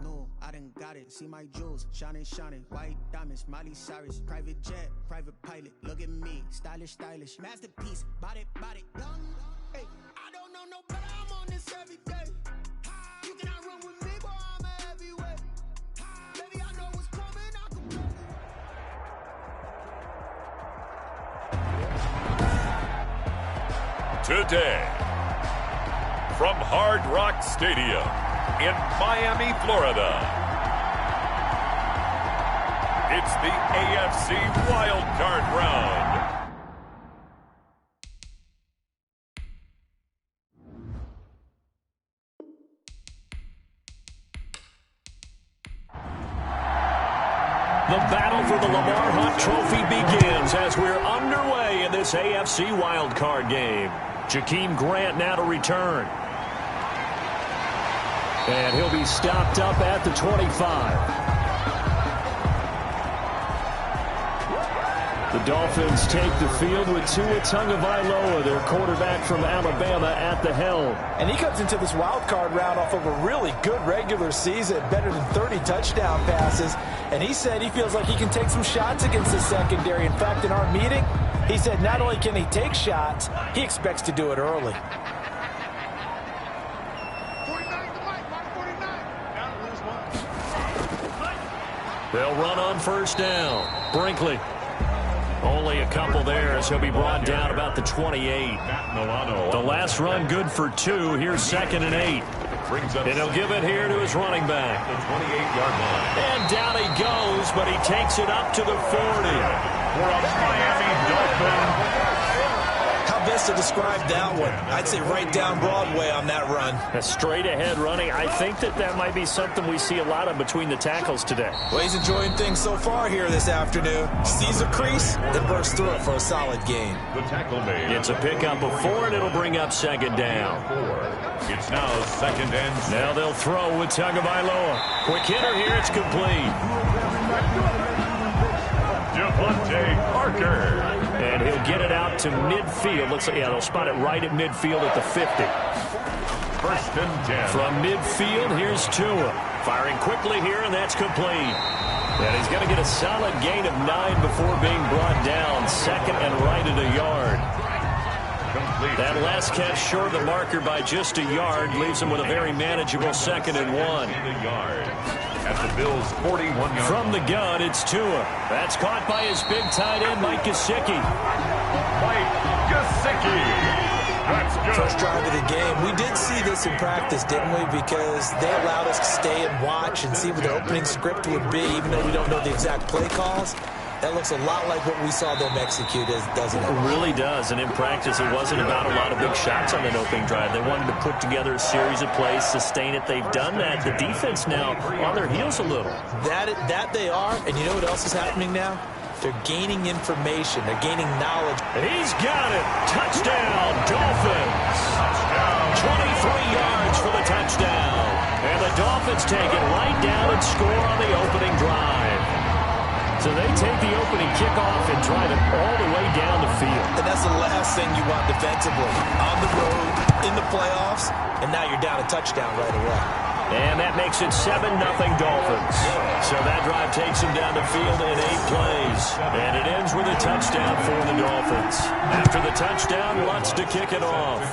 No, I done got it. See my jewels, shining, shining. White diamonds, Miley Cyrus. Private jet, private pilot. Look at me, stylish, stylish. Masterpiece, body, body. Young, hey, I don't know no better. I'm on this every day. You cannot run with me, boy. I'm a heavyweight. Baby, I know what's coming. I can blow you. Today, from Hard Rock Stadium in Miami, Florida, it's the AFC Wild Card Round. The battle for the Lamar Hunt Trophy begins as we're underway in this AFC Wild Card game. Jakeem Grant now to return. And he'll be stopped up at the 25. The Dolphins take the field with Tua Tagovailoa, their quarterback from Alabama, at the helm. And he comes into this wild card round off of a really good regular season, better than 30 touchdown passes. And he said he feels like he can take some shots against the secondary. In fact, in our meeting, he said not only can he take shots, he expects to do it early. They'll run on first down. Brinkley. Only a couple there as he'll be brought down about the 28. The last run good for 2. Here's 2nd and 8. And he'll give it here to his running back. The 28-yard line. And down he goes, but he takes it up to the 40. For a Miami Dolphin. How best to describe that one? I'd say right down Broadway on that run. A straight ahead running. I think that might be something we see a lot of between the tackles today. Well, he's enjoying things so far here this afternoon. Sees a crease, then bursts through it for a solid gain. The tackle made. It's a pickup of 4, and it'll bring up 2nd down. It's now 2nd and 6. Now they'll throw with Tagovailoa. Quick hitter here. It's complete. Devontae Parker. And he'll get it out to midfield. Looks like, they'll spot it right at midfield at the 50. 1st and 10. From midfield, here's Tua. Firing quickly here, and that's complete. And he's going to get a solid gain of 9 before being brought down. 2nd and right at a yard. Complete. That last catch short of the marker by just a yard leaves him with a very manageable 2nd and 1. At the Bills' 41-yard From the gun, it's Tua. That's caught by his big tight end, Mike Gesicki. Mike Gesicki. That's good. First drive of the game. We did see this in practice, didn't we? Because they allowed us to stay and watch and see what the opening script would be, even though we don't know the exact play calls. That looks a lot like what we saw them execute, doesn't it? It really does. And in practice, it wasn't about a lot of big shots on that opening drive. They wanted to put together a series of plays, sustain it. They've done that. The defense now on their heels a little. That they are. And you know what else is happening now? They're gaining information. They're gaining knowledge. He's got it. Touchdown, Dolphins. Touchdown. 23 yards for the touchdown. And the Dolphins take it right down and score on the opening drive. So they take the opening kickoff and drive it all the way down the field. And that's the last thing you want defensively. On the road, in the playoffs, and now you're down a touchdown right away. And that makes it 7-0 Dolphins. So that drive takes them down the field in 8 plays. And it ends with a touchdown for the Dolphins. After the touchdown, Lutz to kick it off.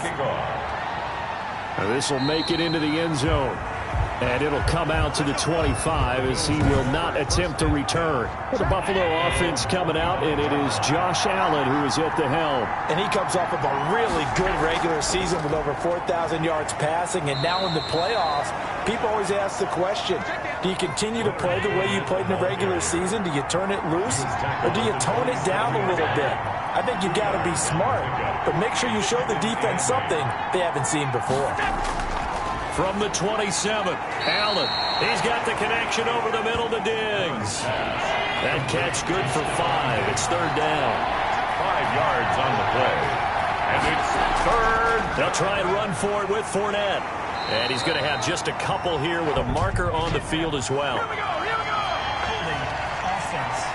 This will make it into the end zone. And it'll come out to the 25 as he will not attempt to return. The Buffalo offense coming out, and it is Josh Allen who is at the helm. And he comes off of a really good regular season with over 4,000 yards passing. And now in the playoffs, people always ask the question, do you continue to play the way you played in the regular season? Do you turn it loose? Or do you tone it down a little bit? I think you've got to be smart, but make sure you show the defense something they haven't seen before. From the 27, Allen. He's got the connection over the middle to Diggs. That catch good for 5. It's 3rd down. 5 yards on the play. And it's 3rd. They'll try and run for it with Fournette. And he's going to have just a couple here with a marker on the field as well. Here we go. Holding offense.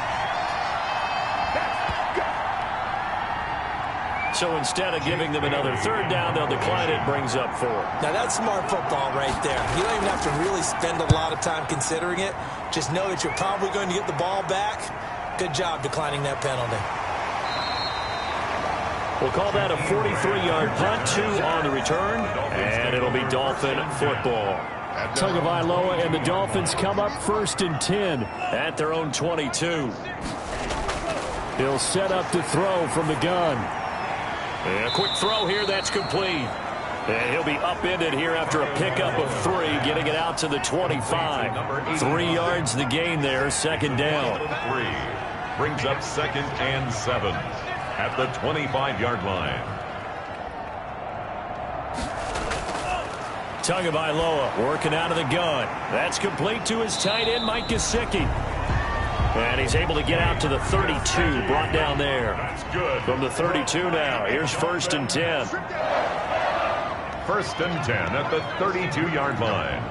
So instead of giving them another third down, they'll decline it, brings up 4. Now, that's smart football right there. You don't even have to really spend a lot of time considering it. Just know that you're probably going to get the ball back. Good job declining that penalty. We'll call that a 43-yard punt, 2 on the return, and it'll be Dolphin football. Tagovailoa and the Dolphins come up 1st and 10 at their own 22. He'll set up to throw from the gun. And a quick throw here, that's complete. And he'll be upended here after a pickup of 3, getting it out to the 25. 3 yards the gain there, 2nd down. 3 brings up 2nd and 7 at the 25-yard line. Tagovailoa working out of the gun. That's complete to his tight end, Mike Gesicki. And he's able to get out to the 32, brought down there. That's good. From the 32 now, here's 1st and 10. 1st and 10 at the 32-yard line.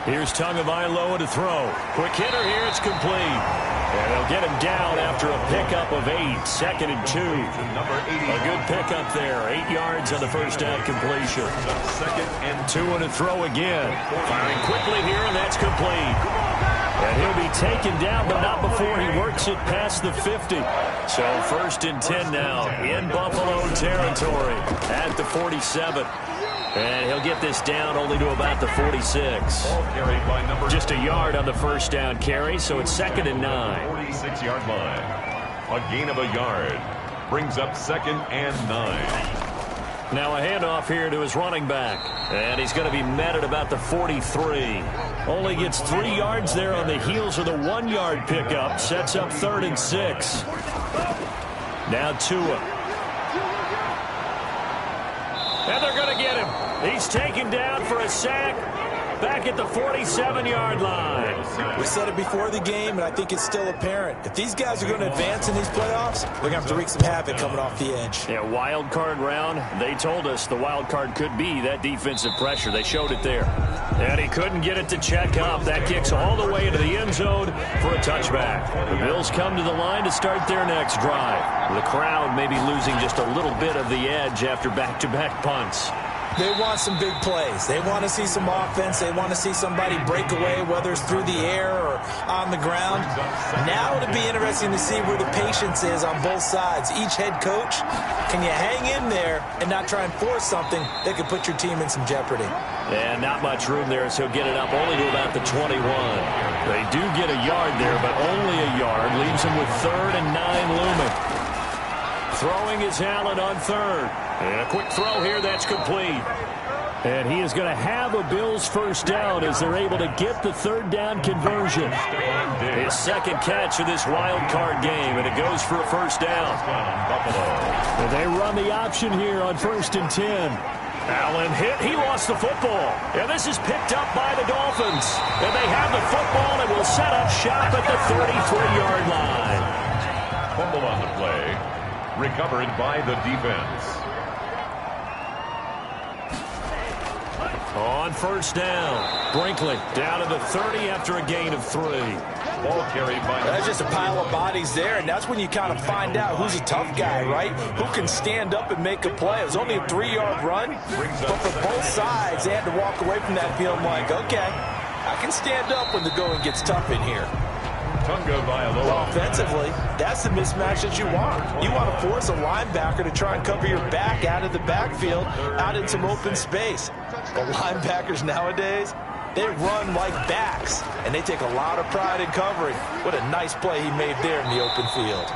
Here's Tagovailoa to throw. Quick hitter here, it's complete. And they'll get him down after a pickup of 8, 2nd and 2. A good pickup there, 8 yards on the first down completion. 2nd and 2 and a throw again. Firing quickly here, and that's complete. And he'll be taken down, but not before he works it past the 50. So 1st and 10 now in Buffalo territory at the 47. And he'll get this down only to about the 46. Just a yard on the first down carry, so it's 2nd and 9. 46-yard line. A gain of a yard brings up 2nd and 9. Now a handoff here to his running back. And he's going to be met at about the 43. Only gets 3 yards there on the heels of the 1-yard pickup. Sets up 3rd and 6. Now Tua. And they're going to get him. He's taken down for a sack back at the 47-yard line. We said it before the game, and I think it's still apparent. If these guys are going to advance in these playoffs, they're going to have to wreak some havoc coming off the edge. Yeah, wild card round. They told us the wild card could be that defensive pressure. They showed it there. And he couldn't get it to check up. That kicks all the way into the end zone for a touchback. The Bills come to the line to start their next drive. The crowd may be losing just a little bit of the edge after back-to-back punts. They want some big plays. They want to see some offense. They want to see somebody break away, whether it's through the air or on the ground. Now it'll be interesting to see where the patience is on both sides. Each head coach, can you hang in there and not try and force something that could put your team in some jeopardy? And not much room there, so he'll get it up only to about the 21. They do get a yard there, but only a yard. Leaves him with 3rd and 9 looming. Throwing is Allen on 3rd. And a quick throw here, that's complete. And he is going to have a Bills first down as they're able to get the 3rd down conversion. His 2nd catch of this wild card game, and it goes for a first down. And they run the option here on 1st and 10. Allen hit, he lost the football. And this is picked up by the Dolphins. And they have the football and will set up shop at the 33-yard line. Fumble on the play. Recovered by the defense. On first down, Brinkley down to the 30 after a gain of 3. Ball carried by... That's just a pile of bodies there, and that's when you kind of find out who's a tough guy, right? Who can stand up and make a play. It was only a 3-yard run, but for both sides, they had to walk away from that feeling like, okay, I can stand up when the going gets tough in here. Well, offensively, that's the mismatch that you want. You want to force a linebacker to try and cover your back out of the backfield, out in some open space. But linebackers nowadays, they run like backs, and they take a lot of pride in covering. What a nice play he made there in the open field.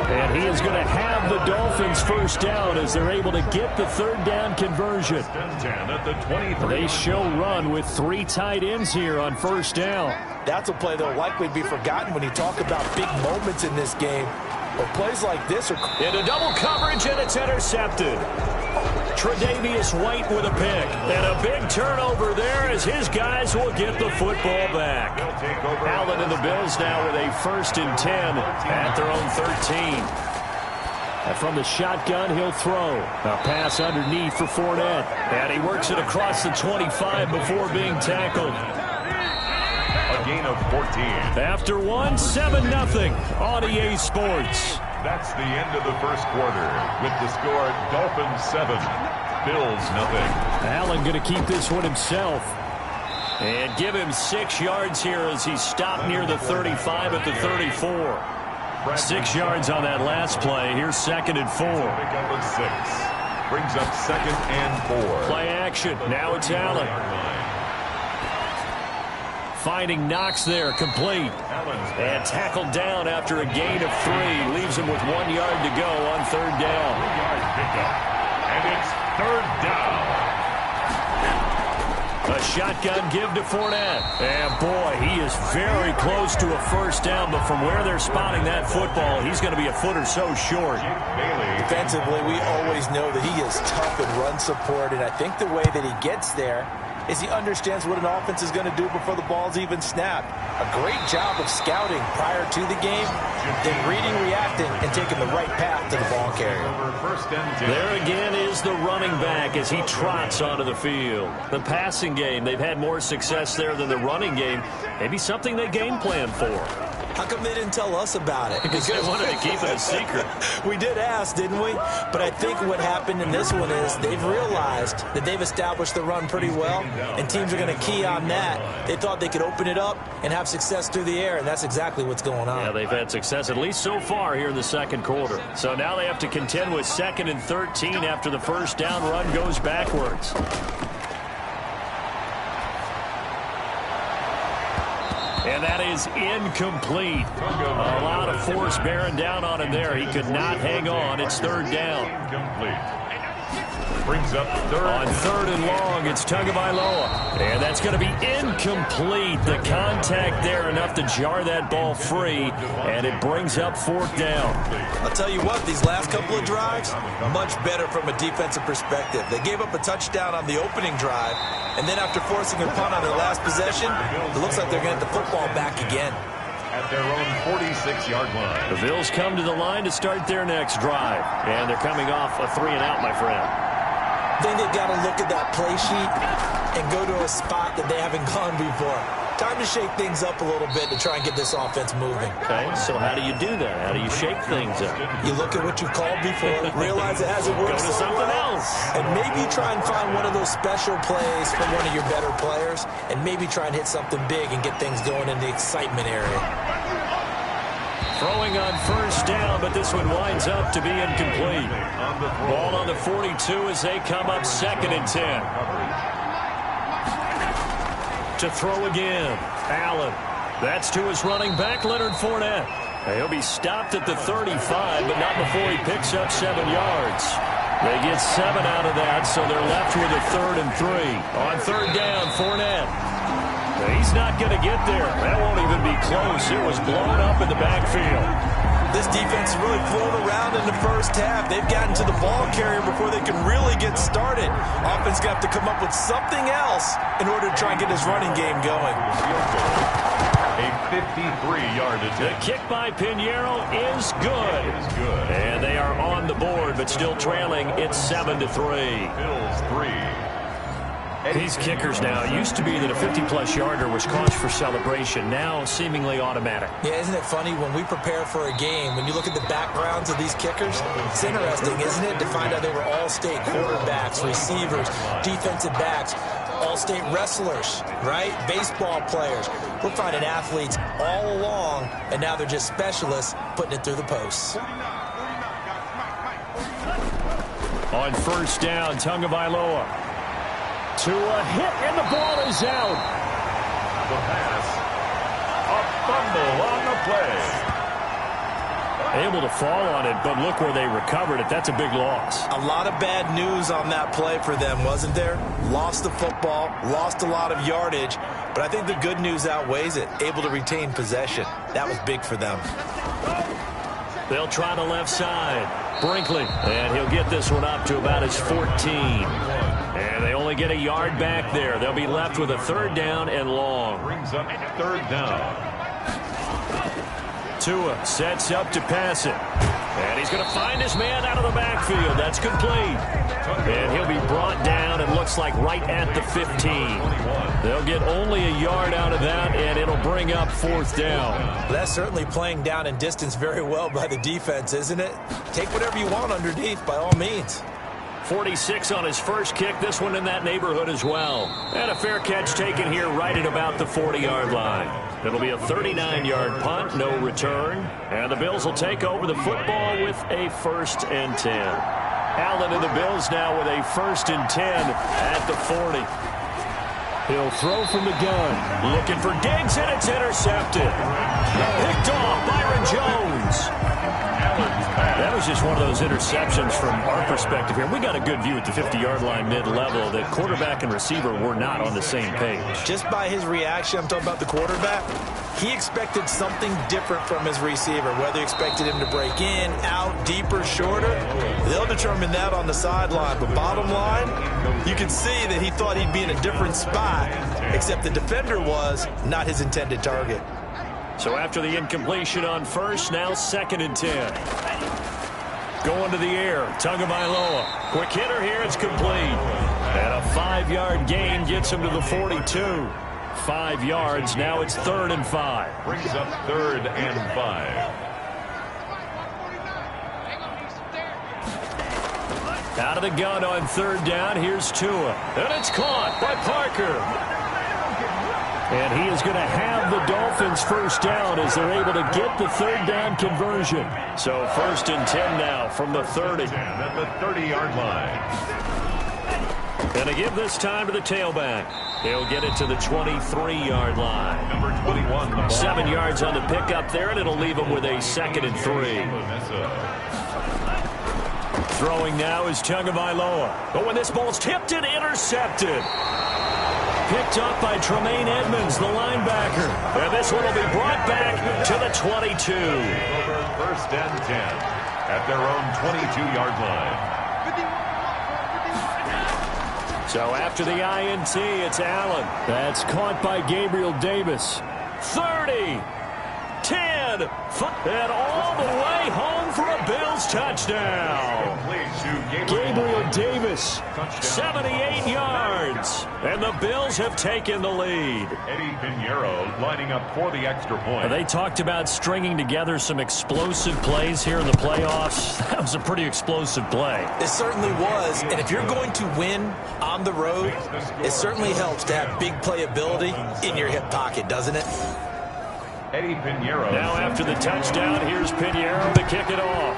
And he is going to have the Dolphins first down as they're able to get the 3rd down conversion. They show run with 3 tight ends here on first down. That's a play that will likely be forgotten when you talk about big moments in this game. But plays like this are... Into double coverage, and it's intercepted. Tre'Davious White with a pick. And a big turnover there as his guys will get the football back. Allen and the Bills now with a 1st and 10 at their own 13. And from the shotgun, he'll throw. A pass underneath for Fournette. And he works it across the 25 before being tackled. A gain of 14. After one, 7-0 on EA Sports. That's the end of the first quarter with the score Dolphins 7, Bills 0. Allen going to keep this one himself. And give him 6 yards here as he stopped near the 35 at the 34. 6 yards on that last play. Here's 2nd and 4. Pick up a 6. Brings up 2nd and 4. Play action. Now it's Allen. Finding Knox there, complete. And tackled down after a gain of 3. Leaves him with 1 yard to go on 3rd down. 3-yard pickup. And it's 3rd down. A shotgun give to Fournette. And, boy, he is very close to a first down, but from where they're spotting that football, he's going to be a foot or so short. Defensively, we always know that he is tough in run support, and I think the way that he gets there is he understands what an offense is going to do before the ball's even snapped. A great job of scouting prior to the game, then reading, reacting, and taking the right path to the ball carrier. There again is the running back as he trots onto the field. The passing game, they've had more success there than the running game. Maybe something they game plan for. How come they didn't tell us about it? Because they wanted to keep it a secret. We did ask, didn't we? But I think what happened in this one is they've realized that they've established the run pretty well, and teams are going to key on that. They thought they could open it up and have success through the air, and that's exactly what's going on. Yeah, they've had success, at least so far here in the 2nd quarter. So now they have to contend with 2nd and 13 after the first down run goes backwards. And that is incomplete. A lot of force bearing down on him there. He could not hang on. It's 3rd down. Incomplete. Brings up 3rd. On 3rd and long, it's Tagovailoa. And that's going to be incomplete. The contact there enough to jar that ball free. And it brings up 4th down. I'll tell you what, these last couple of drives, much better from a defensive perspective. They gave up a touchdown on the opening drive. And then after forcing a punt on their last possession, it looks like they're going to get the football back again. At their own 46-yard line. The Bills come to the line to start their next drive. And they're coming off a 3-and-out, my friend. Then they've got to look at that play sheet and go to a spot that they haven't gone before. Time to shake things up a little bit to try and get this offense moving. Okay, so how do you do that? How do you shake things up? You look at what you called before, realize it hasn't worked Go to something else. and maybe try and find one of those special plays from one of your better players, and maybe try and hit something big and get things going in the excitement area. Throwing on first down, but this one winds up to be incomplete. Ball on the 42 as they come up 2nd and 10. To throw again, Allen. That's to his running back, Leonard Fournette. He'll be stopped at the 35, but not before he picks up 7 yards. They get 7 out of that, so they're left with a 3rd and 3. On 3rd down, Fournette. He's not going to get there. That won't even be close. It was blown up in the backfield. This defense has really flown around in the first half. They've gotten to the ball carrier before they can really get started. Offense going to have to come up with something else in order to try and get his running game going. A 53-yard attempt. The kick by Pinheiro is good. And they are on the board, but still trailing. It's 7-3. Bills 3. These kickers now, it used to be that a 50-plus yarder was cause for celebration. Now, seemingly automatic. Yeah, isn't it funny when we prepare for a game, when you look at the backgrounds of these kickers, it's interesting, isn't it, to find out they were all-state quarterbacks, receivers, defensive backs, all-state wrestlers, right? Baseball players. We're finding athletes all along, and now they're just specialists putting it through the posts. On first down, Tagovailoa. To a hit, and the ball is out. The pass. A fumble on the play. Able to fall on it, but look where they recovered it. That's a big loss. A lot of bad news on that play for them, wasn't there? Lost the football, lost a lot of yardage, but I think the good news outweighs it. Able to retain possession. That was big for them. They'll try the left side. Brinkley, and he'll get this one up to about his 14. And they only get a yard back there. They'll be left with a 3rd down and long. Brings up 3rd down. Tua sets up to pass it. And he's going to find his man out of the backfield. That's complete. And he'll be brought down, it looks like, right at the 15. They'll get only a yard out of that, and it'll bring up 4th down. That's certainly playing down and distance very well by the defense, isn't it? Take whatever you want underneath, by all means. 46 on his first kick, this one in that neighborhood as well. And a fair catch taken here right at about the 40-yard line. It'll be a 39-yard punt, no return. And the Bills will take over the football with a 1st and 10. Allen and the Bills now with a 1st and 10 at the 40. He'll throw from the gun. Looking for Diggs, and it's intercepted. Picked off, Byron Jones. That was just one of those interceptions from our perspective here. We got a good view at the 50-yard line mid-level. The quarterback and receiver were not on the same page. Just by his reaction, I'm talking about the quarterback, he expected something different from his receiver. Whether he expected him to break in, out, deeper, shorter, they'll determine that on the sideline. But bottom line, you can see that he thought he'd be in a different spot, except the defender was not his intended target. So after the incompletion on 1st, now 2nd and 10. Going to the air, Tagovailoa. Quick hitter here, it's complete. And a 5-yard gain gets him to the 42. 5 yards, now it's 3rd and 5. Brings up 3rd and 5. Out of the gun on 3rd down, here's Tua. And it's caught by Parker. And he is going to have the Dolphins 1st down as they're able to get the 3rd down conversion. So 1st and 10 now from the 30. At the 30-yard line. And to give this time to the tailback. He'll get it to the 23-yard line. Number 21. The ball. 7 yards on the pickup there, and it'll leave him with a 2nd and 3. Throwing now is Tagovailoa. But when this ball's tipped and intercepted. Picked up by Tremaine Edmonds, the linebacker. And this one will be brought back to the 22. 1st and 10 at their own 22-yard line. So after the INT, it's Allen. That's caught by Gabriel Davis. 30, 10, and all the way home for a Bills touchdown. Gabriel Davis, 78 yards, and the Bills have taken the lead. Eddie Pinheiro lining up for the extra point. They talked about stringing together some explosive plays here in the playoffs. That was a pretty explosive play. It certainly was, and if you're going to win on the road, it certainly helps to have big playability in your hip pocket, doesn't it? Eddie Pinheiro. Now after the touchdown, here's Pinheiro to kick it off.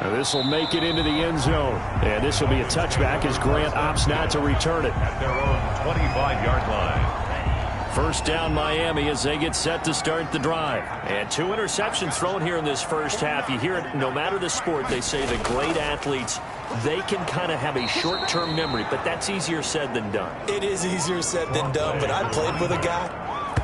Now this will make it into the end zone. And this will be a touchback as Grant opts not to return it. At their own 25-yard line. 1st down Miami as they get set to start the drive. And 2 interceptions thrown here in this first half. You hear it, no matter the sport, they say the great athletes, they can kind of have a short-term memory, but that's easier said than done. It is easier said than done, but I played with a guy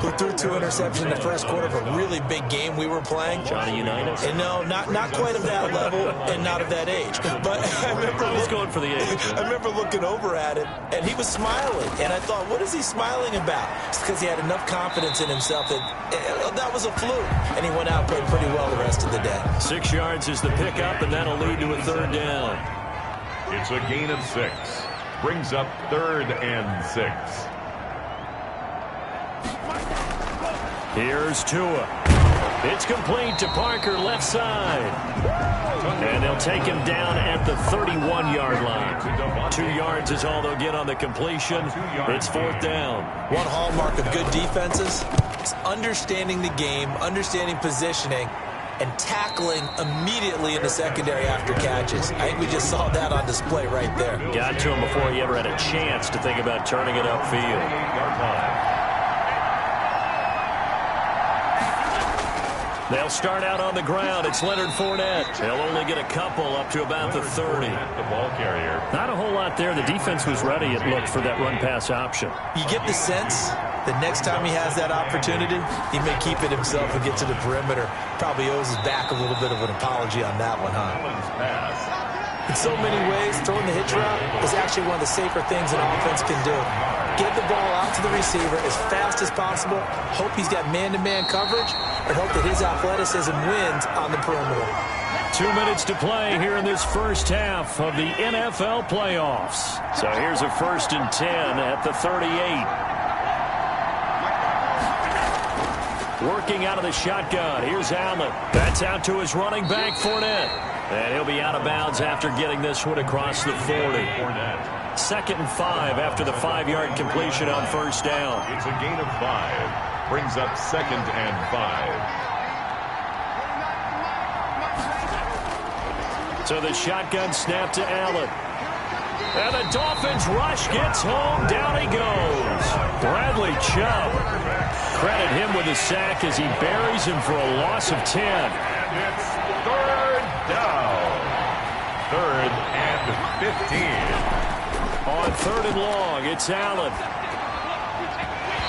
who threw 2 interceptions in the first quarter of a really big game we were playing. Johnny Unitas? And no, not quite of that level and not of that age. But I was going for the age. I remember looking over at him, and he was smiling. And I thought, what is he smiling about? It's because he had enough confidence in himself that was a fluke. And he went out and played pretty well the rest of the day. 6 yards is the pickup, and that'll lead to a 3rd down. It's a gain of 6. Brings up 3rd and 6. Here's Tua. It's complete to Parker, left side. And they'll take him down at the 31-yard line. 2 yards is all they'll get on the completion. It's 4th down. One hallmark of good defenses is understanding the game, understanding positioning, and tackling immediately in the secondary after catches. I think we just saw that on display right there. Got to him before he ever had a chance to think about turning it upfield. They'll start out on the ground. It's Leonard Fournette. They'll only get a couple up to about the 30. The ball carrier. Not a whole lot there. The defense was ready, it looked, for that run-pass option. You get the sense that next time he has that opportunity, he may keep it himself and get to the perimeter. Probably owes his back a little bit of an apology on that one, huh? In so many ways, throwing the hitch route is actually one of the safer things an offense can do. Get the ball out to the receiver as fast as possible, hope he's got man-to-man coverage, and hope that his athleticism wins on the perimeter. 2 minutes to play here in this first half of the NFL playoffs. So here's a 1st and 10 at the 38. Working out of the shotgun. Here's Allen. That's out to his running back, Fournette. And he'll be out of bounds after getting this one across the 40. 2nd and 5 after the 5-yard completion on 1st down. It's a gain of 5. Brings up 2nd and 5. So the shotgun snap to Allen. And the Dolphins rush gets home. Down he goes. Bradley Chubb. Credit him with a sack as he buries him for a loss of 10. And it's 3rd down. 3rd and 15. On 3rd and long, it's Allen.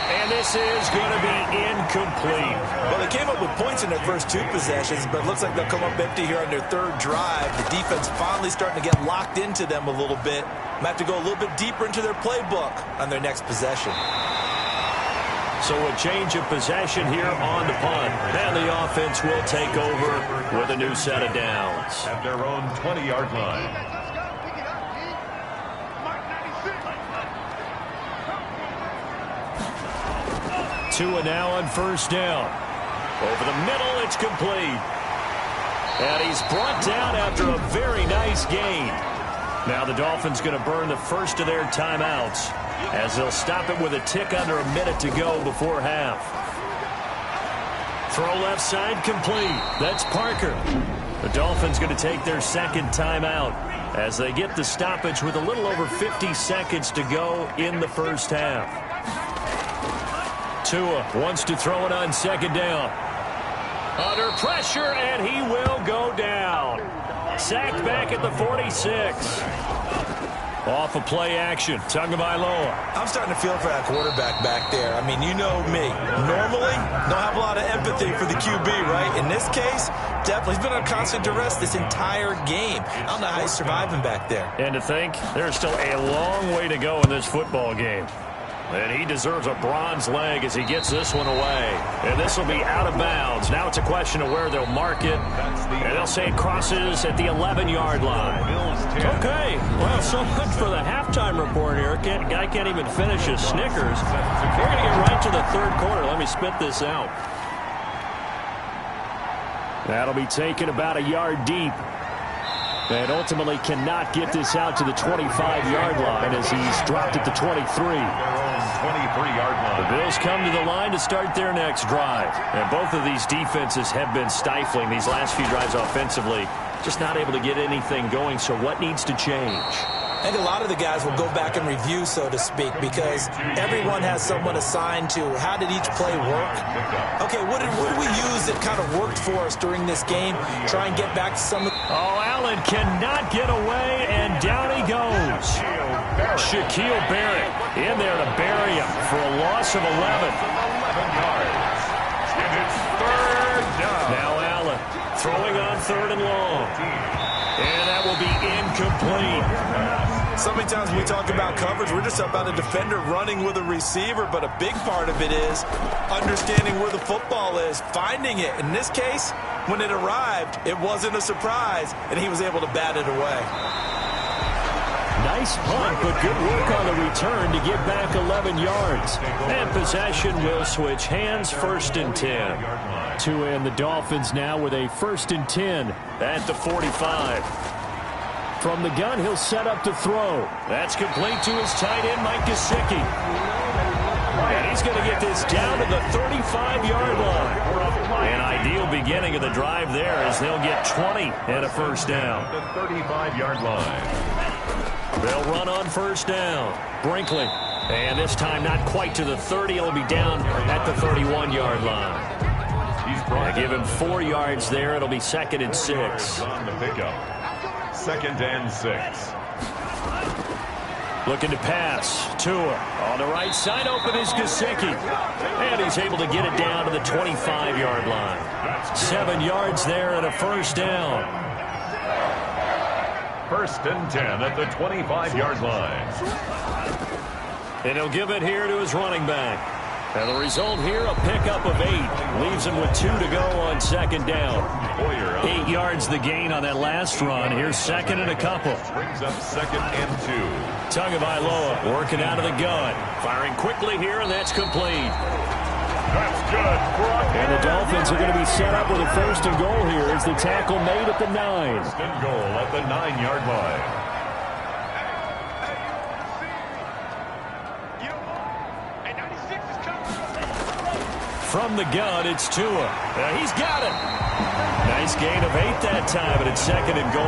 And this is going to be incomplete. Well, they came up with points in their first 2 possessions, but it looks like they'll come up empty here on their 3rd drive. The defense finally starting to get locked into them a little bit. Might have to go a little bit deeper into their playbook on their next possession. So a change of possession here on the punt. And the offense will take over with a new set of downs. At their own 20-yard line. Tua now on 1st down. Over the middle, it's complete. And he's brought down after a very nice gain. Now the Dolphins going to burn the first of their timeouts as they'll stop it with a tick under a minute to go before half. Throw left side complete. That's Parker. The Dolphins going to take their 2nd timeout as they get the stoppage with a little over 50 seconds to go in the first half. Tua wants to throw it on 2nd down. Under pressure, and he will go down. Sacked back at the 46. Off of play action. Tagovailoa. I'm starting to feel for that quarterback back there. I mean, you know me. Normally, don't have a lot of empathy for the QB, right? In this case, definitely. He's been on constant duress this entire game. I don't know how he's surviving back there. And to think, there's still a long way to go in this football game. And he deserves a bronze leg as he gets this one away. And this will be out of bounds. Now it's a question of where they'll mark it. And they'll say it crosses at the 11-yard line. Okay, well, so much for the halftime report here. Guy can't even finish his Snickers. We're going to get right to the 3rd quarter. Let me spit this out. That'll be taken about a yard deep. And ultimately cannot get this out to the 25-yard line as he's dropped at the 23. 23-yard line. The Bills come to the line to start their next drive. And both of these defenses have been stifling these last few drives offensively. Just not able to get anything going. So what needs to change? I think a lot of the guys will go back and review, so to speak, because everyone has someone assigned to how did each play work. Okay, what did we use that kind of worked for us during this game? Try and get back to some of... Oh, Allen cannot get away, and down he goes. Shaquille Barrett in there to bury him for a loss of 11. 11 yards. And it's 3rd down. Now Allen throwing on 3rd and long. And that will be incomplete. So many times when we talk about coverage, we're just about a defender running with a receiver, but a big part of it is understanding where the football is, finding it. In this case, when it arrived, it wasn't a surprise, and he was able to bat it away. Nice punt, but good work on the return to get back 11 yards. And possession will switch hands, 1st and 10. Tua and the Dolphins now with a 1st and 10 at the 45. From the gun, he'll set up to throw. That's complete to his tight end, Mike Gesicki. And he's going to get this down to the 35-yard line. An ideal beginning of the drive there as they'll get 20 and a 1st down. The 35-yard line. They'll run on 1st down. Brinkley. And this time not quite to the 30. He'll be down at the 31-yard line. They give him 4 yards there. It'll be 2nd and 6. On the pickup. 2nd and 6. Looking to pass. Tua on the right side. Open is Gesicki. And he's able to get it down to the 25-yard line. 7 yards there and a 1st down. First and 10 at the 25-yard line. And he'll give it here to his running back. And the result here, a pickup of 8. Leaves him with 2 to go on second down. 8 yards the gain on that last run. Here's second and a couple. Brings up second and 2. Tagovailoa working out of the gun. Firing quickly here, and that's complete. That's good. And the Dolphins are going to be set up with a first and goal here as the tackle made at the 9. First and goal at the 9-yard line. From the gun, it's Tua. He's got it. Nice gain of 8 that time, but it's second and goal.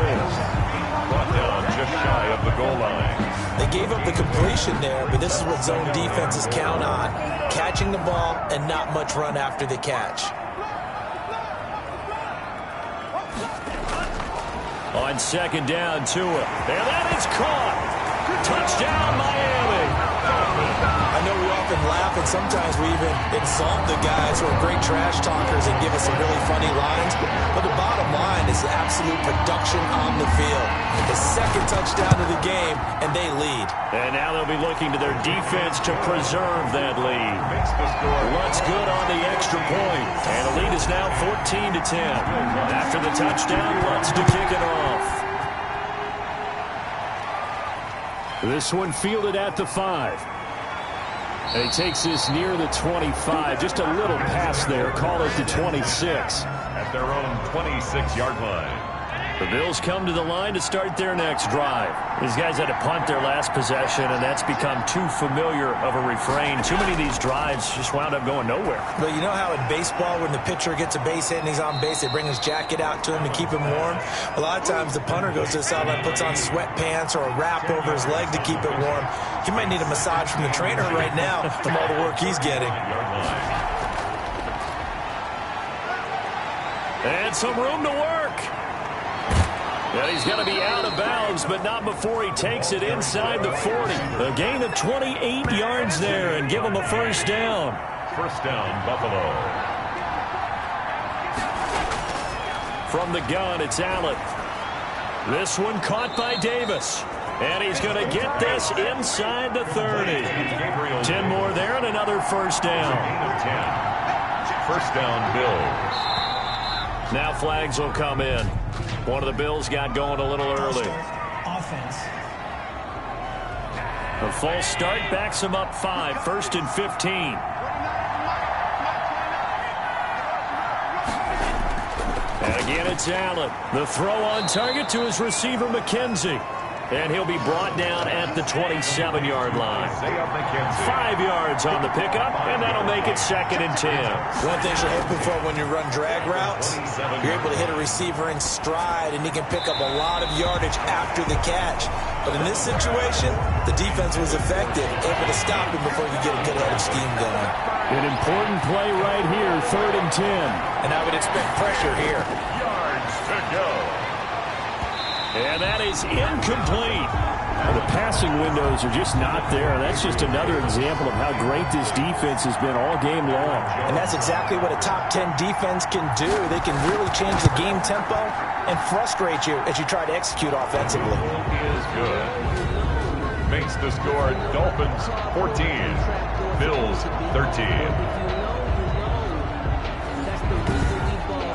Brought down just shy of the goal line. They gave up the completion there, but this is what zone defenses count on. Catching the ball and not much run after the catch. On second down, Tua. And that is caught. Touchdown, Miami. I know we often laugh and sometimes we even insult the guys who are great trash talkers and give us some really funny lines. But the bottom line is the absolute production on the field. The second touchdown of the game, and they lead. And now they'll be looking to their defense to preserve that lead. Makes the score. Lutz good on the extra point. And the lead is now 14 to 10. After the touchdown, Lutz to kick it off. This one fielded at the 5. And he takes this near the 25. Just a little pass there. Call it the 26. At their own 26-yard line. The Bills come to the line to start their next drive. These guys had to punt their last possession, and that's become too familiar of a refrain. Too many of these drives just wound up going nowhere. But you know how in baseball, when the pitcher gets a base hit and he's on base, they bring his jacket out to him to keep him warm? A lot of times the punter goes to the sideline, puts on sweatpants or a wrap over his leg to keep it warm. He might need a massage from the trainer right now from all the work he's getting. And some room to work. And he's going to be out of bounds, but not before he takes it inside the 40. A gain of 28 yards there and give him a first down. First down, Buffalo. From the gun, it's Allen. This one caught by Davis. And he's going to get this inside the 30. 10 more there and another first down. First down, Bills. Now flags will come in. One of the Bills got going a little early. Offense. A false start backs him up 5. First and 15. And again, it's Allen. The throw on target to his receiver, McKenzie. And he'll be brought down at the 27-yard line. 5 yards on the pickup, and that'll make it second and 10. One thing you're hoping for when you run drag routes, you're able to hit a receiver in stride, and he can pick up a lot of yardage after the catch. But in this situation, the defense was effective, able to stop him before you get a good head of steam going. An important play right here, third and 10. And I would expect pressure here. Yards to go. And that is incomplete. The passing windows are just not there. That's just another example of how great this defense has been all game long. And that's exactly what a top 10 defense can do. They can really change the game tempo and frustrate you as you try to execute offensively. Is good. Makes the score Dolphins 14, Bills 13.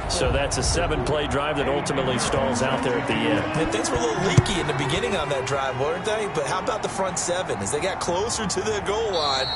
So that's a 7-play drive that ultimately stalls out there at the end. And things were a little leaky in the beginning on that drive, weren't they? But how about the front 7? As they got closer to the goal line,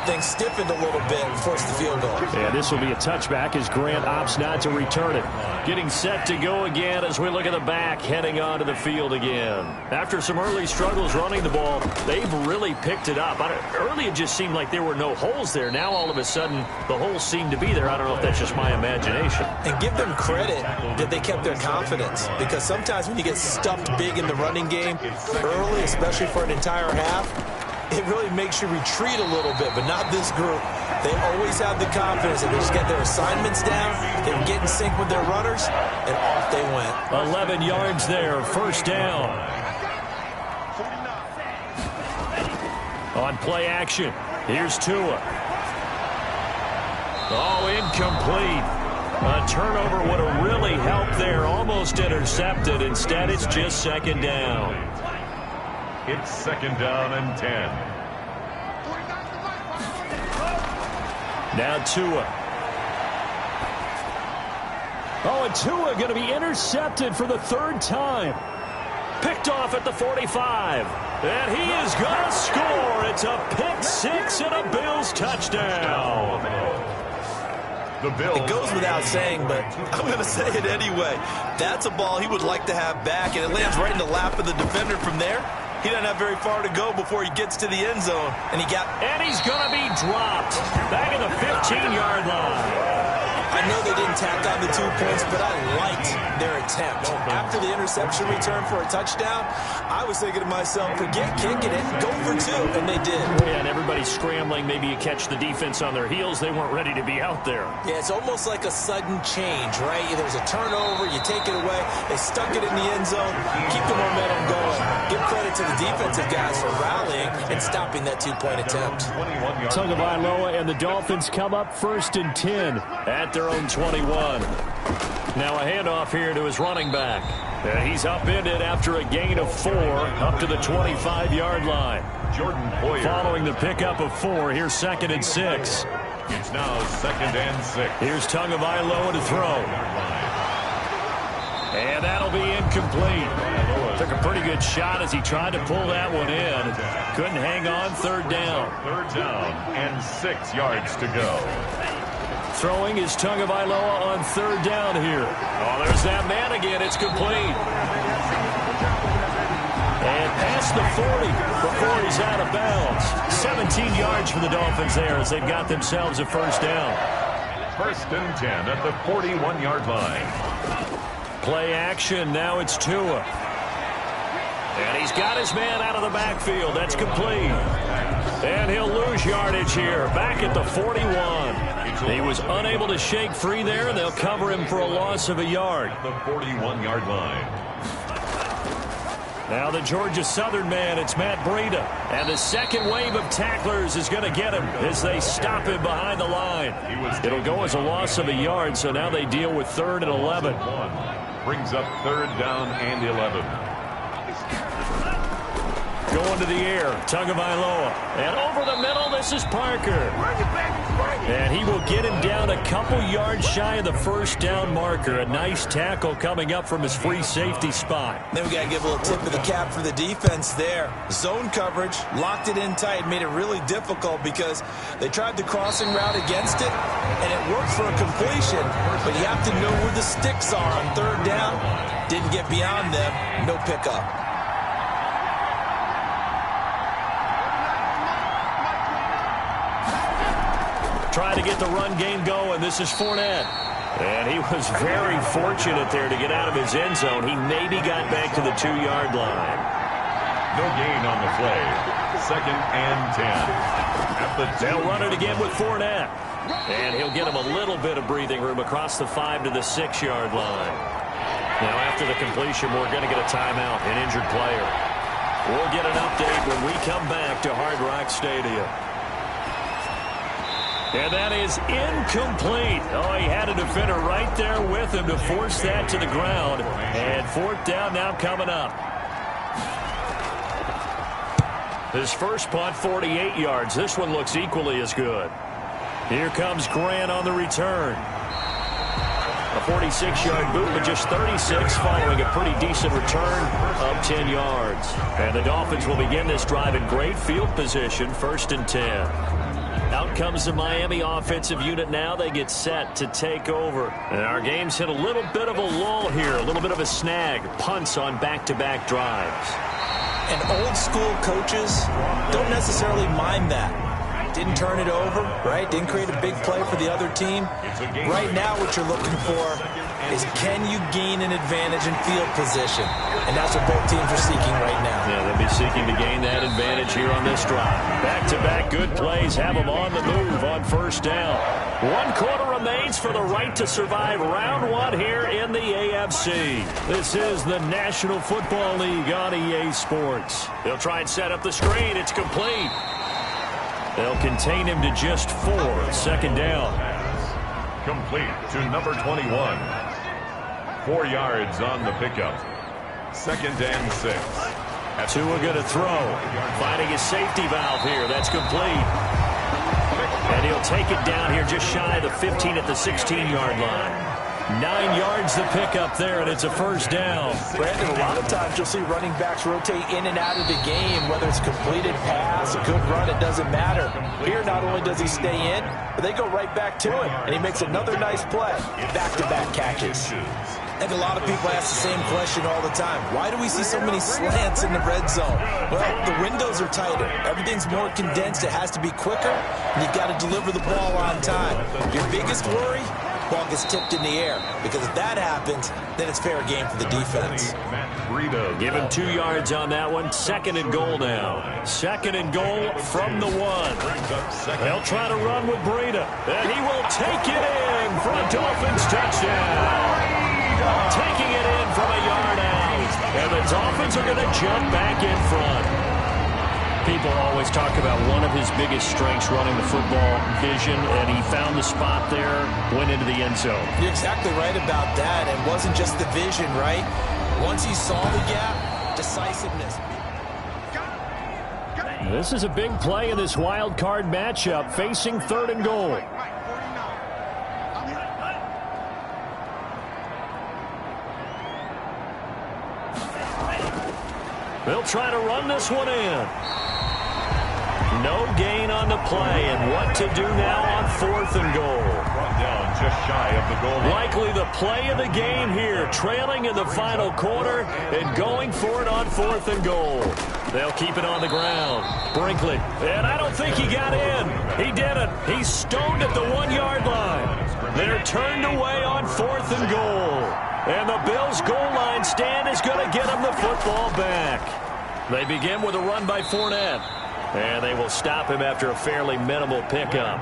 things stiffened a little bit and forced the field goal. Yeah, this will be a touchback as Grant opts not to return it. Getting set to go again as we look at the back, heading onto the field again. After some early struggles running the ball, they've really picked it up. Early it just seemed like there were no holes there. Now all of a sudden the holes seem to be there. I don't know if that's just my imagination. And give them credit that they kept their confidence, because sometimes when you get stuffed big in the running game early, especially for an entire half, it really makes you retreat a little bit, but not this group. They always have the confidence that they just get their assignments down, they would get in sync with their runners, and off they went. 11 yards there, first down. On play action, here's Tua. Oh, incomplete. A turnover would have really helped there. Almost intercepted. Instead, it's just second down. It's second down and 10. Now Tua. Oh, and Tua going to be intercepted for the third time. Picked off at the 45. And he is going to score. It's a pick six and a Bills touchdown. It goes without saying, but I'm going to say it anyway. That's a ball he would like to have back, and it lands right in the lap of the defender from there. He doesn't have very far to go before he gets to the end zone. And he's going to be dropped back at the 15-yard line. I know they didn't tack on the 2 points, but I liked their attempt. After the interception return for a touchdown, I was thinking to myself, forget kicking it, go for 2, and they did. Yeah, and everybody's scrambling. Maybe you catch the defense on their heels. They weren't ready to be out there. Yeah, it's almost like a sudden change, right? There's a turnover, you take it away, they stuck it in the end zone, keep the momentum going. Give credit to the defensive guys for rallying and stopping that 2-point attempt. Tagovailoa and the Dolphins come up 1st and 10 at their own 21. Now a handoff here to his running back. And he's upended after a gain of 4 up to the 25-yard line. Jordan Poyer. Following the pickup of 4, here's 2nd and 6. It's now 2nd and 6. Here's Tagovailoa to throw. And that'll be incomplete. Took a pretty good shot as he tried to pull that one in. Couldn't hang on. 3rd down. 3rd down and 6 yards to go. Throwing is Tagovailoa on 3rd down here. Oh, there's that man again. It's complete. And past the 40 before he's out of bounds. 17 yards for the Dolphins there as they've got themselves a 1st down. 1st and 10 at the 41-yard line. Play action. Now it's Tua. And he's got his man out of the backfield. That's complete. And he'll lose yardage here. Back at the 41. He was unable to shake free there, and they'll cover him for a loss of a yard. The 41-yard line. Now the Georgia Southern man, it's Matt Breida. And the second wave of tacklers is going to get him as they stop him behind the line. It'll go as a loss of a yard, so now they deal with 3rd and 11. Brings up 3rd down and 11. Going to the air, Tagovailoa. And over the middle, this is Parker. And he will get him down a couple yards shy of the 1st down marker. A nice tackle coming up from his free safety spot. Then we got to give a little tip of the cap for the defense there. Zone coverage, locked it in tight, made it really difficult because they tried the crossing route against it, and it worked for a completion. But you have to know where the sticks are on 3rd down. Didn't get beyond them, no pickup. Trying to get the run game going. This is Fournette. And he was very fortunate there to get out of his end zone. He maybe got back to the 2-yard line. No gain on the play. 2nd and 10. They'll run it again with Fournette. And he'll get him a little bit of breathing room across the 5 to the 6-yard line. Now after the completion, we're going to get a timeout, an injured player. We'll get an update when we come back to Hard Rock Stadium. And that is incomplete. Oh, he had a defender right there with him to force that to the ground. And 4th down now coming up. His first punt, 48 yards. This one looks equally as good. Here comes Grant on the return. A 46-yard boot, but just 36 following a pretty decent return of 10 yards. And the Dolphins will begin this drive in great field position, 1st and 10. Out comes the Miami offensive unit now. They get set to take over. And our game's hit a little bit of a lull here, a little bit of a snag. Punts on back-to-back drives. And old school coaches don't necessarily mind that. Didn't turn it over, right? Didn't create a big play for the other team. Right now what you're looking for is can you gain an advantage in field position? And that's what both teams are seeking right now. Yeah, they'll be seeking to gain that advantage here on this drive. Back-to-back good plays have them on the move on 1st down. 1 quarter remains for the right to survive round 1 here in the AFC. This is the National Football League on EA Sports. They'll try and set up the screen. It's complete. They'll contain him to just 4. 2nd down. Complete to number 21. 4 yards on the pickup. 2nd and 6. Tua going to throw. Finding his safety valve here. That's complete. And he'll take it down here just shy of the 15 at the 16-yard line. 9 yards the pickup there, and it's a first down. Brandon, a lot of times you'll see running backs rotate in and out of the game, whether it's completed pass, a good run, it doesn't matter. Here, not only does he stay in, but they go right back to him, and he makes another nice play. Back-to-back catches. I think a lot of people ask the same question all the time. Why do we see so many slants in the red zone? Well, the windows are tighter. Everything's more condensed. It has to be quicker, and you've got to deliver the ball on time. Your biggest worry? Ball gets tipped in the air, because if that happens, then it's fair game for the defense. Give him 2 yards on that one. 2nd and goal now. 2nd and goal from the 1. They'll try to run with Breida, and he will take it in for a Dolphins touchdown. Taking it in from a yard out, and the Dolphins are going to jump back in front. People always talk about one of his biggest strengths running the football, vision, and he found the spot there, went into the end zone. You're exactly right about that. It wasn't just the vision, right? Once he saw the gap, decisiveness. This is a big play in this wild card matchup, facing 3rd and goal. They'll try to run this one in. No gain on the play, and what to do now on 4th and goal. Brought down just shy of the goal line. Likely the play of the game here, trailing in the final quarter and going for it on 4th and goal. They'll keep it on the ground. Brinkley, and I don't think he got in. He didn't. He's stoned at the 1-yard line. They're turned away on 4th and goal. And the Bills' goal line stand is going to get them the football back. They begin with a run by Fournette. And they will stop him after a fairly minimal pickup.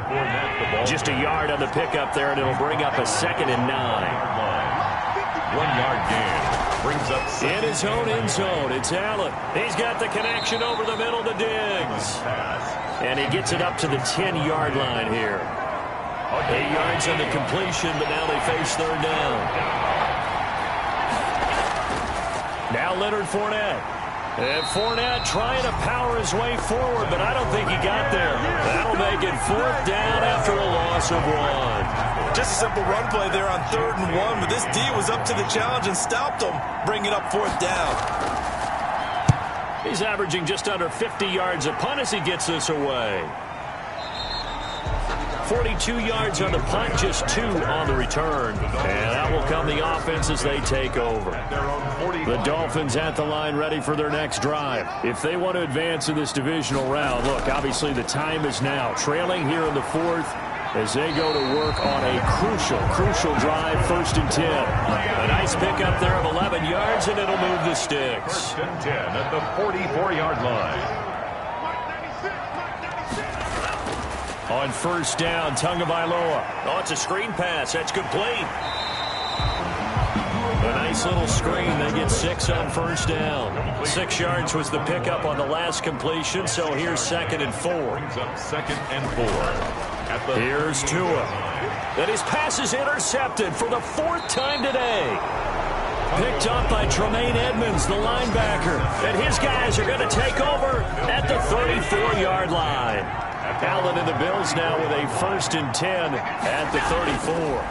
Just a yard on the pickup there, and it'll bring up a 2nd and 9. 1 yard gain. Brings up in his own end zone. It's Allen. He's got the connection over the middle to Diggs. And he gets it up to the 10-yard line here. 8 yards on the completion, but now they face 3rd down. Now Leonard Fournette. And Fournette trying to power his way forward, but I don't think he got there. That'll make it 4th down after a loss of 1. Just a simple run play there on 3rd and 1, but this D was up to the challenge and stopped him, bringing up 4th down. He's averaging just under 50 yards a punt as he gets this away. 42 yards on the punt, just 2 on the return. And that will come the offense as they take over. The Dolphins at the line ready for their next drive. If they want to advance in this divisional round, look, obviously the time is now. Trailing here in the 4th as they go to work on a crucial drive, 1st and 10. A nice pickup there of 11 yards, and it'll move the sticks. 1st and 10 at the 44-yard line. On 1st down, Tagovailoa. Oh, it's a screen pass. That's complete. A nice little screen. They get 6 on 1st down. 6 yards was the pickup on the last completion, so here's 2nd and 4. Brings up 2nd and 4. Here's Tua. And his pass is intercepted for the 4th time today. Picked up by Tremaine Edmonds, the linebacker. And his guys are going to take over at the 34-yard line. Allen and the Bills now with a 1st and 10 at the 34.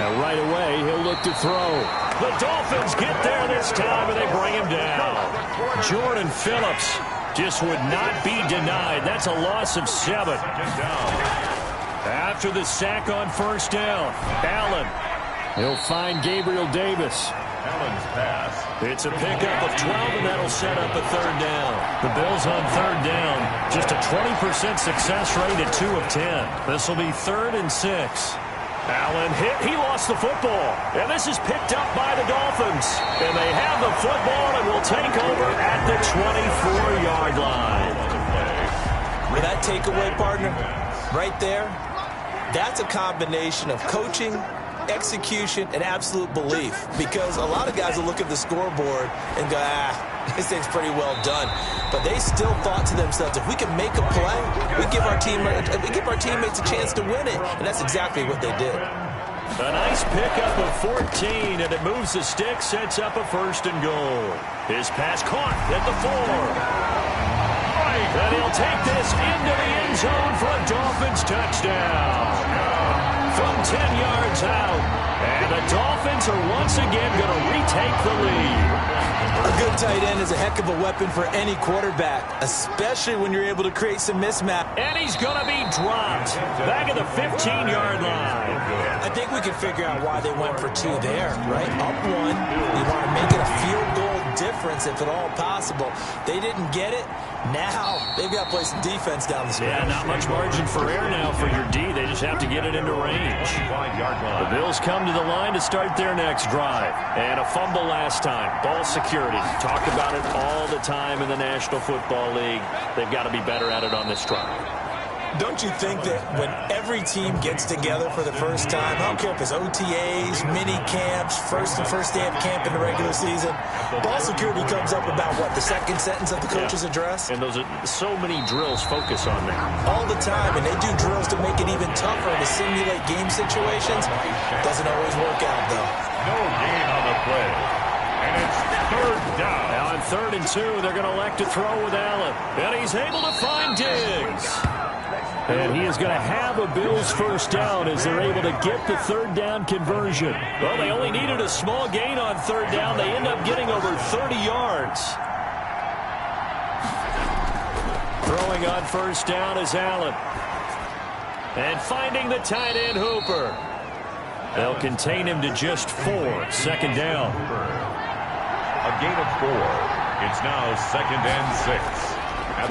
And right away, he'll look to throw. The Dolphins get there this time, and they bring him down. Jordan Phillips just would not be denied. That's a loss of 7. After the sack on 1st down, Allen. He'll find Gabriel Davis. Allen's pass. It's a pickup of 12, and that'll set up a 3rd down. The Bills on 3rd down. Just a 20% success rate at 2 of 10. This will be 3rd and 6. Allen hit. He lost the football. And this is picked up by the Dolphins. And they have the football and will take over at the 24-yard line. With that takeaway, partner, right there, that's a combination of coaching, execution, and absolute belief. Because a lot of guys will look at the scoreboard and go, This thing's pretty well done. But they still thought to themselves, if we can make a play, we give our teammates a chance to win it. And that's exactly what they did. A nice pickup of 14, and it moves the stick, sets up a 1st and goal. His pass caught at the 4. And he'll take this into the end zone for a Dolphins touchdown. From 10 yards out. And the Dolphins are once again going to retake the lead. A good tight end is a heck of a weapon for any quarterback, especially when you're able to create some mismatch. And he's going to be dropped back at the 15-yard line. I think we can figure out why they went for 2 there, right? Up 1, you want to make it a field goal difference if at all possible. They didn't get it. Now they've got to play some defense down the stretch. Yeah, not much margin for error now for your D. They just have to get it into range. The Bills come to the line to start their next drive. And a fumble last time. Ball security. Talk about it all the time in the National Football League. They've got to be better at it on this drive. Don't you think that when every team gets together for the first time, I don't care if it's OTAs, mini camps, first day of camp in the regular season, ball security comes up about, what, the second sentence of the coach's address? And those are so many drills focus on that. All the time, and they do drills to make it even tougher to simulate game situations. Doesn't always work out, though. No gain on the play. And it's 3rd down. Now on 3rd and 2, they're going to elect to throw with Allen. And he's able to find Diggs. And he is going to have a Bills 1st down as they're able to get the 3rd down conversion. Well, they only needed a small gain on 3rd down. They end up getting over 30 yards. Throwing on 1st down is Allen. And finding the tight end Hooper. They'll contain him to just 4. 2nd down. A gain of 4. It's now 2nd and 6.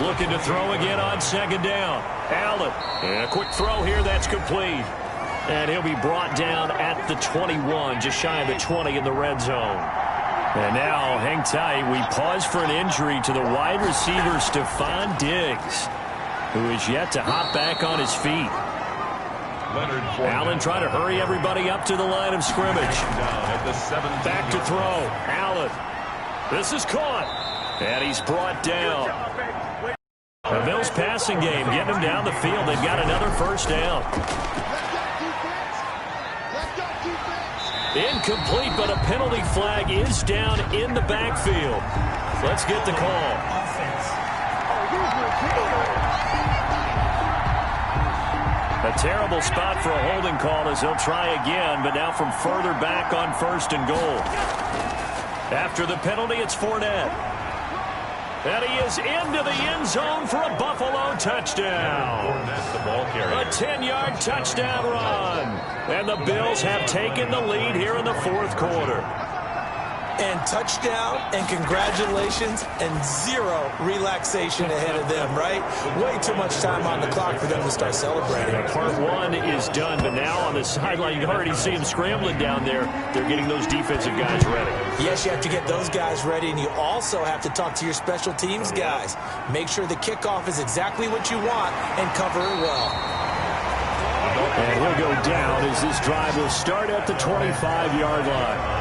Looking to throw again on 2nd down. Allen. And a quick throw here. That's complete. And he'll be brought down at the 21, just shy of the 20 in the red zone. And now, hang tight, we pause for an injury to the wide receiver, Stephon Diggs, who is yet to hop back on his feet. Allen trying to hurry everybody up to the line of scrimmage. Back to throw. Allen. This is caught. And he's brought down. The Bills passing game, getting him down the field. They've got another 1st down. Incomplete, but a penalty flag is down in the backfield. Let's get the call. A terrible spot for a holding call as he'll try again, but now from further back on 1st and goal. After the penalty, it's Fournette. And he is into the end zone for a Buffalo touchdown. A 10-yard touchdown run. And the Bills have taken the lead here in the 4th quarter. And touchdown and congratulations and 0 relaxation ahead of them, right? Way too much time on the clock for them to start celebrating. Part 1 is done, but now on the sideline, you can already see them scrambling down there. They're getting those defensive guys ready. Yes, you have to get those guys ready, and you also have to talk to your special teams guys. Make sure the kickoff is exactly what you want and cover it well. And he'll go down as this drive will start at the 25-yard line.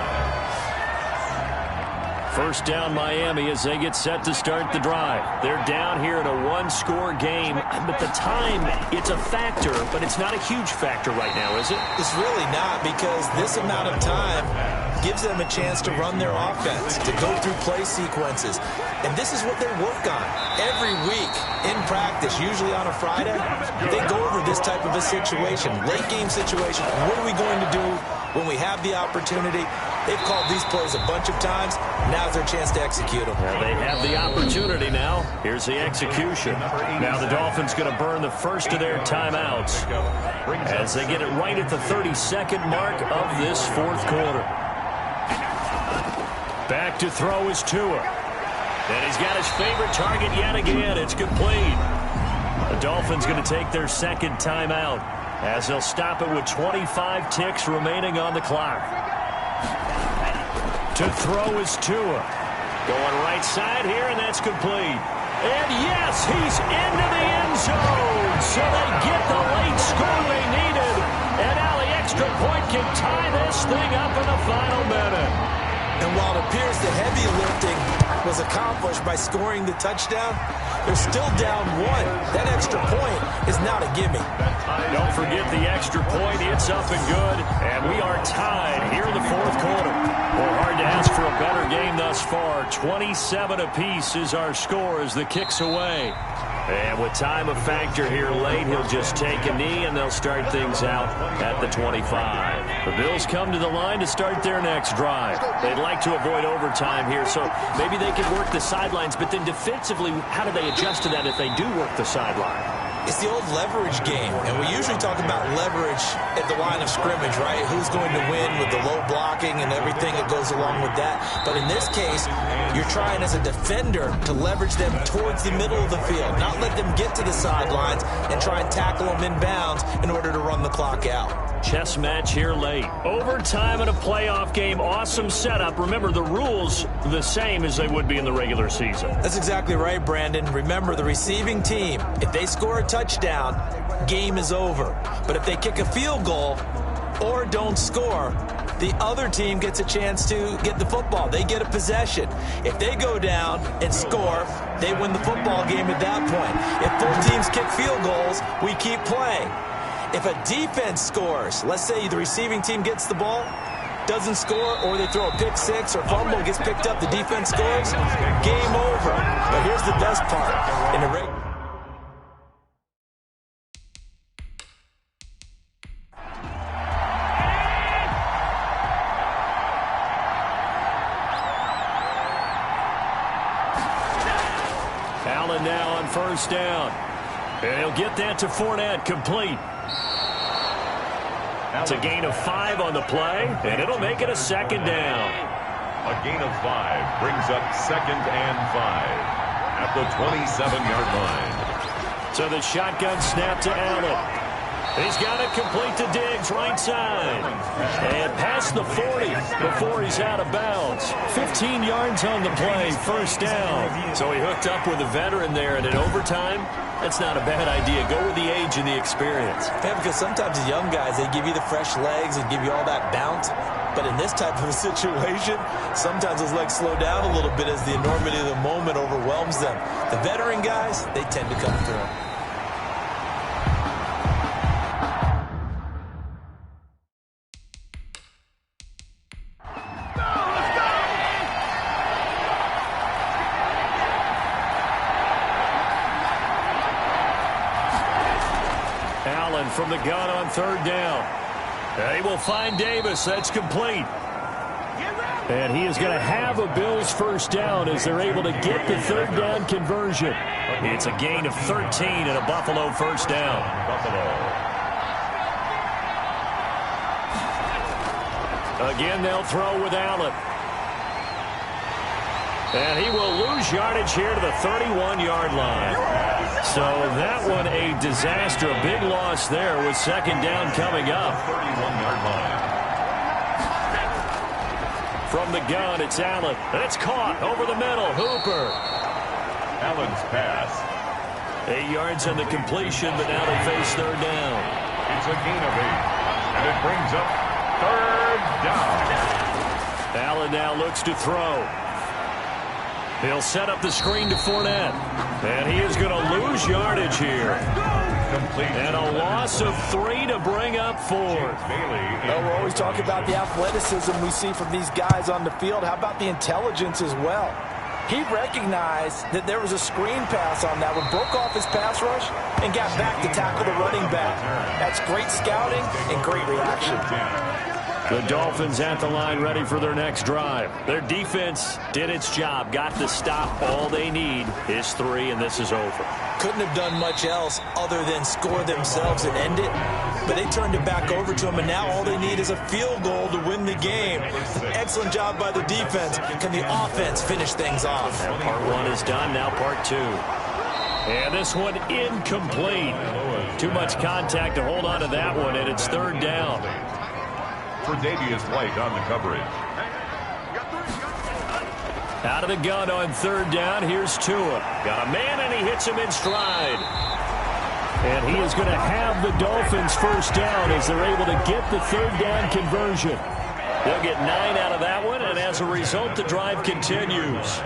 1st down Miami as they get set to start the drive. They're down here in a 1-score game. But the time, it's a factor, but it's not a huge factor right now, is it? It's really not, because this amount of time gives them a chance to run their offense, to go through play sequences. And this is what they work on every week in practice, usually on a Friday. They go over this type of a situation, late game situation. What are we going to do when we have the opportunity? They've called these plays a bunch of times. Now's their chance to execute them. Well, they have the opportunity now. Here's the execution. Now the Dolphins going to burn the first of their timeouts as they get it right at the 32nd mark of this 4th quarter. Back to throw is Tua. And he's got his favorite target yet again. It's complete. The Dolphins going to take their 2nd timeout as they'll stop it with 25 ticks remaining on the clock. To throw is Tua. Going right side here, and that's complete. And yes, he's into the end zone. So they get the late score they needed. And now the extra point can tie this thing up in the final minute. And while it appears the heavy lifting was accomplished by scoring the touchdown. They're still down 1. That extra point is not a gimme. Don't forget the extra point. It's up and good. And we are tied here in the fourth quarter. Well, hard to ask for a better game thus far. 27 apiece is our score as the kick's away. And with time a factor here late, he'll just take a knee, and they'll start things out at the 25. The Bills come to the line to start their next drive. They'd like to avoid overtime here, so maybe they can work the sidelines, but then defensively, how do they adjust to that if they do work the sideline? It's the old leverage game, and we usually talk about leverage at the line of scrimmage, right? Who's going to win with the low blocking and everything that goes along with that. But in this case, you're trying as a defender to leverage them towards the middle of the field, not let them get to the sidelines and try and tackle them inbounds in order to run the clock out. Chess match here late. Overtime in a playoff game. Awesome setup. Remember, the rules the same as they would be in the regular season. That's exactly right, Brandon. Remember, the receiving team, if they score a touchdown, game is over. But if they kick a field goal or don't score, the other team gets a chance to get the football. They get a possession. If they go down and score, they win the football game at that point. If both teams kick field goals, we keep playing. If a defense scores, let's say the receiving team gets the ball, doesn't score, or they throw a pick six or fumble, gets picked up, the defense scores, game over. But here's the best part. In the regular Allen now on first down. And he'll get that to Fournette, complete. It's a gain of 5 on the play, and it'll make it a second down. A gain of 5 brings up 2nd and 5 at the 27-yard line. So the shotgun snap to Allen. He's got it complete to Diggs, right side. And past the 40 before he's out of bounds. 15 yards on the play, first down. So he hooked up with a veteran there, and in overtime, that's not a bad idea. Go with the age and the experience. Yeah, because sometimes the young guys, they give you the fresh legs and give you all that bounce. But in this type of a situation, sometimes those legs slow down a little bit as the enormity of the moment overwhelms them. The veteran guys, they tend to come through. From the gun on third down. They will find Davis. That's complete. And he is going to have a Bills first down as they're able to get the third down conversion. It's a gain of 13 and a Buffalo first down. Again, they'll throw with Allen. And he will lose yardage here to the 31-yard line. So that one a disaster, a big loss there with second down coming up. 31-yard line. From the gun, it's Allen. And it's caught over the middle. Hooper. Allen's pass. 8 yards on the completion, but now they face third down. It's a gain of 8. And it brings up third down. Allen now looks to throw. He'll set up the screen to Fournette. And he is going to lose yardage here. Complete. And a loss of 3 to bring up 4. Well, we're always talking about the athleticism we see from these guys on the field. How about the intelligence as well? He recognized that there was a screen pass on that one, broke off his pass rush, and got back to tackle the running back. That's great scouting and great reaction. The Dolphins at the line ready for their next drive. Their defense did its job, got the stop. All they need is 3, and this is over. Couldn't have done much else other than score themselves and end it. But they turned it back over to them, and now all they need is a field goal to win the game. Excellent job by the defense. Can the offense finish things off? Part 1 is done, now part 2. And this one incomplete. Too much contact to hold on to that one, and it's third down. Tre'Davious White on the coverage. Out of the gun on third down. Here's Tua. Got a man, and he hits him in stride. And he is going to have the Dolphins first down as they're able to get the third down conversion. They'll get 9 out of that one, and as a result, the drive continues.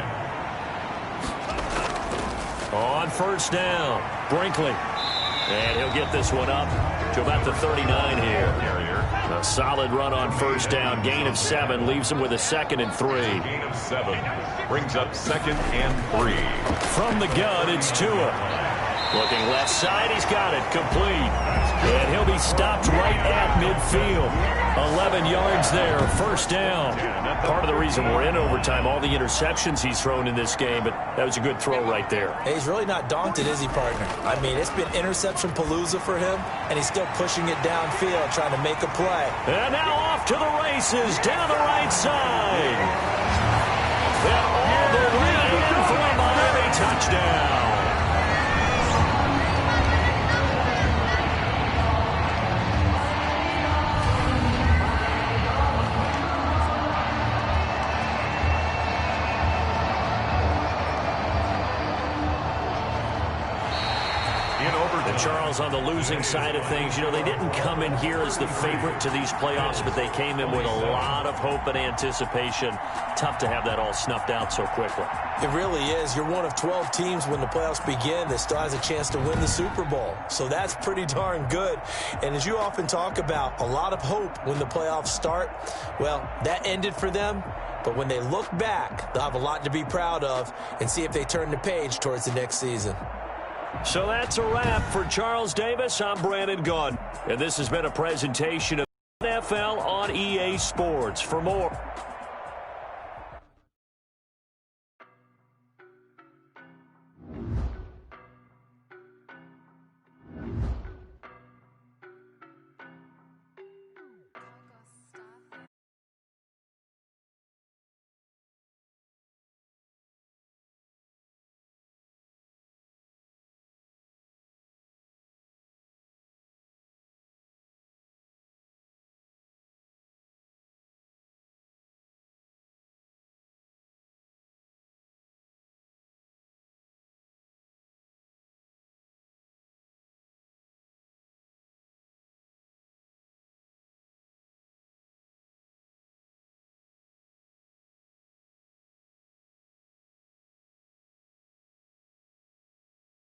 On first down, Brinkley. And he'll get this one up to about the 39 here. A solid run on first down. Gain of 7 leaves him with a 2nd and 3. Gain of 7 brings up 2nd and 3. From the gun, it's Tua. Looking left side, he's got it. Complete. And he'll be stopped right at midfield. 11 yards there, first down. Part of the reason we're in overtime, all the interceptions he's thrown in this game, but that was a good throw right there. Hey, he's really not daunted, is he, partner? I mean, it's been interception palooza for him, and he's still pushing it downfield, trying to make a play. And now off to the races, down the right side. And all the way in for a Miami touchdown. Charles, on the losing side of things, you know, they didn't come in here as the favorite to these playoffs, but they came in with a lot of hope and anticipation. Tough to have that all snuffed out so quickly. It really is. You're one of 12 teams when the playoffs begin that still has a chance to win the Super Bowl. So that's pretty darn good. And as you often talk about, a lot of hope when the playoffs start. Well, that ended for them. But when they look back, they'll have a lot to be proud of and see if they turn the page towards the next season. So that's a wrap for Charles Davis. I'm Brandon Gunn. And this has been a presentation of NFL on EA Sports. For more